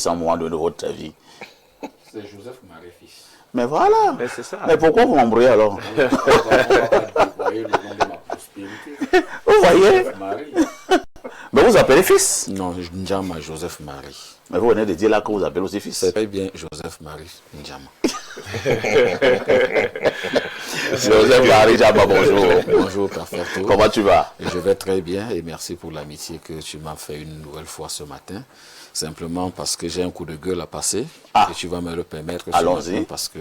à un moment donné de votre vie? C'est Joseph Marie fils. Mais voilà. Mais c'est ça. Mais pourquoi vous m'embrouillez alors? Vous voyez le nom de ma prospérité. Vous voyez? Joseph Marie. Mais vous appelez fils. Non, Ndjama Joseph Marie. Mais vous venez de dire là que vous appelez aussi fils. C'est très bien Joseph Marie Ndjama. Joseph Marie Ndjama, bonjour. Bonjour, Père Ferto. Comment tu vas? Et je vais très bien et merci pour l'amitié que tu m'as fait une nouvelle fois ce matin. Simplement parce que j'ai un coup de gueule à passer et tu vas me le permettre. Allons-y. Parce que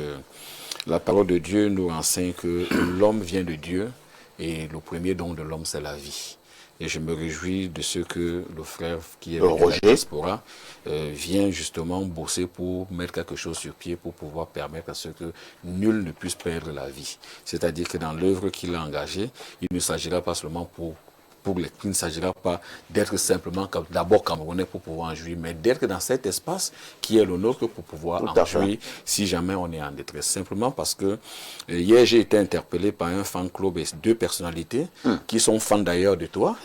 la parole de Dieu nous enseigne que l'homme vient de Dieu et le premier don de l'homme c'est la vie. Et je me réjouis de ce que le frère qui est venu de la diaspora vient justement bosser pour mettre quelque chose sur pied pour pouvoir permettre à ce que nul ne puisse perdre la vie. C'est-à-dire que dans l'œuvre qu'il a engagée, il ne s'agira pas seulement il ne s'agira pas d'être simplement d'abord camerounais pour pouvoir en jouir, mais d'être dans cet espace qui est le nôtre pour pouvoir en jouir si jamais on est en détresse. Simplement parce que hier j'ai été interpellé par un fan club et 2 personnalités qui sont fans d'ailleurs de toi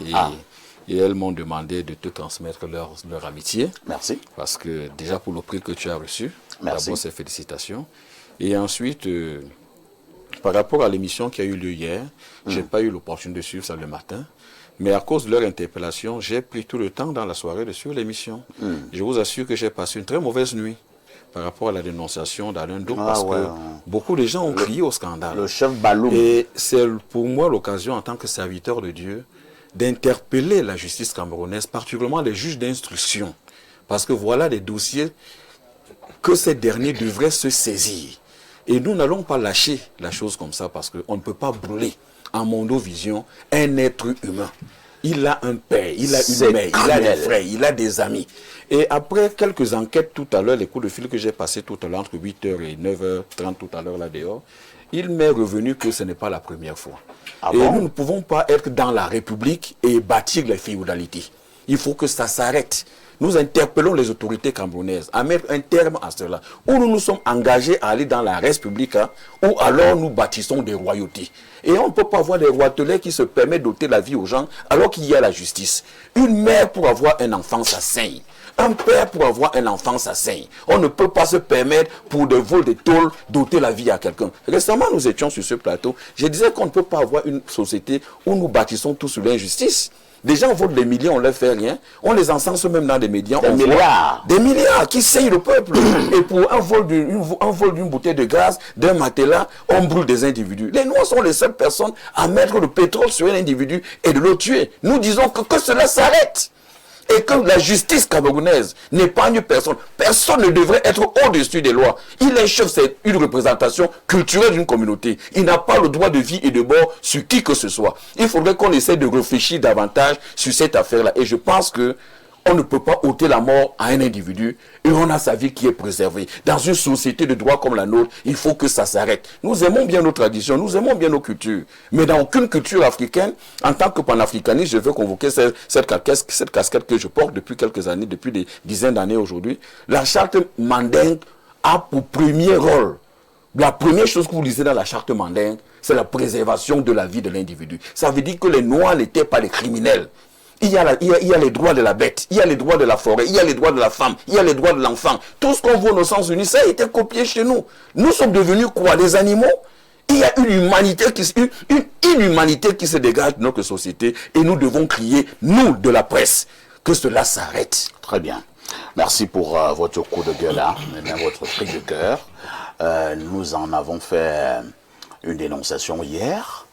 et elles m'ont demandé de te transmettre leur amitié. Merci. Parce que déjà pour le prix que tu as reçu, d'abord ces félicitations. Et ensuite, par rapport à l'émission qui a eu lieu hier, j'ai pas eu l'opportunité de suivre ça le matin. Mais à cause de leur interpellation, j'ai pris tout le temps dans la soirée de suivre l'émission. Je vous assure que j'ai passé une très mauvaise nuit par rapport à la dénonciation d'Alain Dou, parce que beaucoup de gens ont crié au scandale. Le chef Baloum. Et c'est pour moi l'occasion, en tant que serviteur de Dieu, d'interpeller la justice camerounaise, particulièrement les juges d'instruction. Parce que voilà des dossiers que ces derniers devraient se saisir. Et nous n'allons pas lâcher la chose comme ça, parce qu'on ne peut pas brûler en mondovision un être humain. Il a un père, il a une mère, il a des frères, il a des amis. Et après quelques enquêtes tout à l'heure, les coups de fil que j'ai passés tout à l'heure entre 8h et 9h30 tout à l'heure là dehors, il m'est revenu que ce n'est pas la première fois. Et nous ne pouvons pas être dans la République et bâtir les féodalités. Il faut que ça s'arrête. Nous interpellons les autorités camerounaises à mettre un terme à cela. Ou nous nous sommes engagés à aller dans la République, ou alors nous bâtissons des royautés. Et on ne peut pas avoir des roitelets qui se permettent d'ôter la vie aux gens alors qu'il y a la justice. Une mère pour avoir un enfant, ça saigne. Un père pour avoir un enfant, ça saigne. On ne peut pas se permettre pour des vols de tôle d'ôter la vie à quelqu'un. Récemment, nous étions sur ce plateau. Je disais qu'on ne peut pas avoir une société où nous bâtissons tout sur l'injustice. Des gens volent des millions, on ne leur fait rien. On les encense même dans des médias. Des milliards. Des milliards qui saignent le peuple. Et pour un vol d'une bouteille de gaz, d'un matelas, on brûle des individus. Les Noirs sont les seules personnes à mettre le pétrole sur un individu et de le tuer. Nous disons que cela s'arrête. Et que la justice camerounaise n'épargne personne. Personne ne devrait être au-dessus des lois. Il est chef, c'est une représentation culturelle d'une communauté. Il n'a pas le droit de vie et de mort sur qui que ce soit. Il faudrait qu'on essaie de réfléchir davantage sur cette affaire-là. Et je pense que on ne peut pas ôter la mort à un individu et on a sa vie qui est préservée. Dans une société de droit comme la nôtre, il faut que ça s'arrête. Nous aimons bien nos traditions, nous aimons bien nos cultures. Mais dans aucune culture africaine, en tant que panafricaniste, je veux convoquer cette casquette que je porte depuis quelques années, depuis des dizaines d'années aujourd'hui. La charte mandingue a pour premier rôle, la première chose que vous lisez dans la charte mandingue, c'est la préservation de la vie de l'individu. Ça veut dire que les Noirs n'étaient pas les criminels. Il y a les droits de la bête, il y a les droits de la forêt, il y a les droits de la femme, il y a les droits de l'enfant. Tout ce qu'on voit aux Nations Unies, ça a été copié chez nous. Nous sommes devenus quoi? Des animaux? Il y a une inhumanité qui se dégage de notre société et nous devons crier, nous de la presse, que cela s'arrête. Très bien. Merci pour votre coup de gueule, votre cri de cœur. Nous en avons fait une dénonciation hier.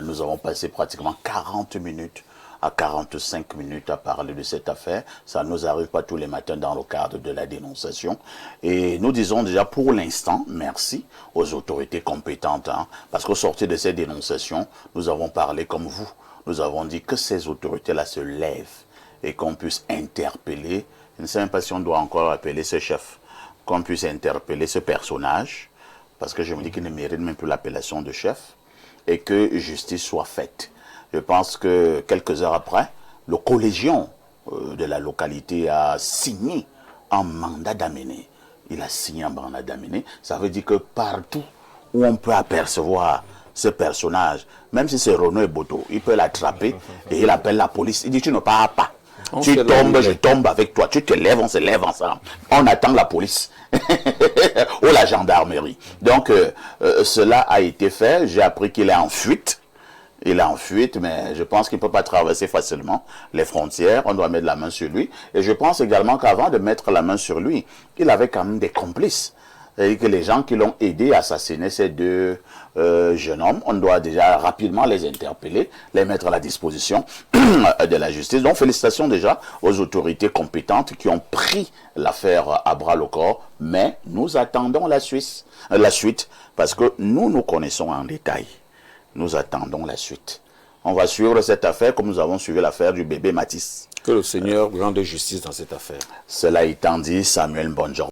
Nous avons passé pratiquement 40 minutes à 45 minutes à parler de cette affaire. Ça ne nous arrive pas tous les matins dans le cadre de la dénonciation. Et nous disons déjà pour l'instant, merci aux autorités compétentes. Parce qu'au sortir de cette dénonciation, nous avons parlé comme vous. Nous avons dit que ces autorités-là se lèvent et qu'on puisse interpeller. Je ne sais même pas si on doit encore appeler ce chef. Qu'on puisse interpeller ce personnage. Parce que je me dis qu'il ne mérite même plus l'appellation de chef. Et que justice soit faite. Je pense que quelques heures après, le collégion de la localité a signé un mandat d'amener. Il a signé un mandat d'amener. Ça veut dire que partout où on peut apercevoir ce personnage, même si c'est Renaud et Boto, il peut l'attraper et il appelle la police. Il dit tu ne pars pas. Tu tombes, je tombe avec toi. Tu te lèves, on se lève ensemble. On attend la police ou la gendarmerie. Donc, cela a été fait. J'ai appris qu'il est en fuite. Il est en fuite, mais je pense qu'il ne peut pas traverser facilement les frontières. On doit mettre la main sur lui. Et je pense également qu'avant de mettre la main sur lui, il avait quand même des complices. C'est-à-dire que les gens qui l'ont aidé à assassiner ces deux jeunes hommes, on doit déjà rapidement les interpeller, les mettre à la disposition de la justice. Donc félicitations déjà aux autorités compétentes qui ont pris l'affaire à bras le corps, mais nous attendons la suite, parce que nous connaissons en détail. Nous attendons la suite. On va suivre cette affaire comme nous avons suivi l'affaire du bébé Matisse. Que le Seigneur rende justice dans cette affaire. Cela étant dit, Samuel, bonne journée.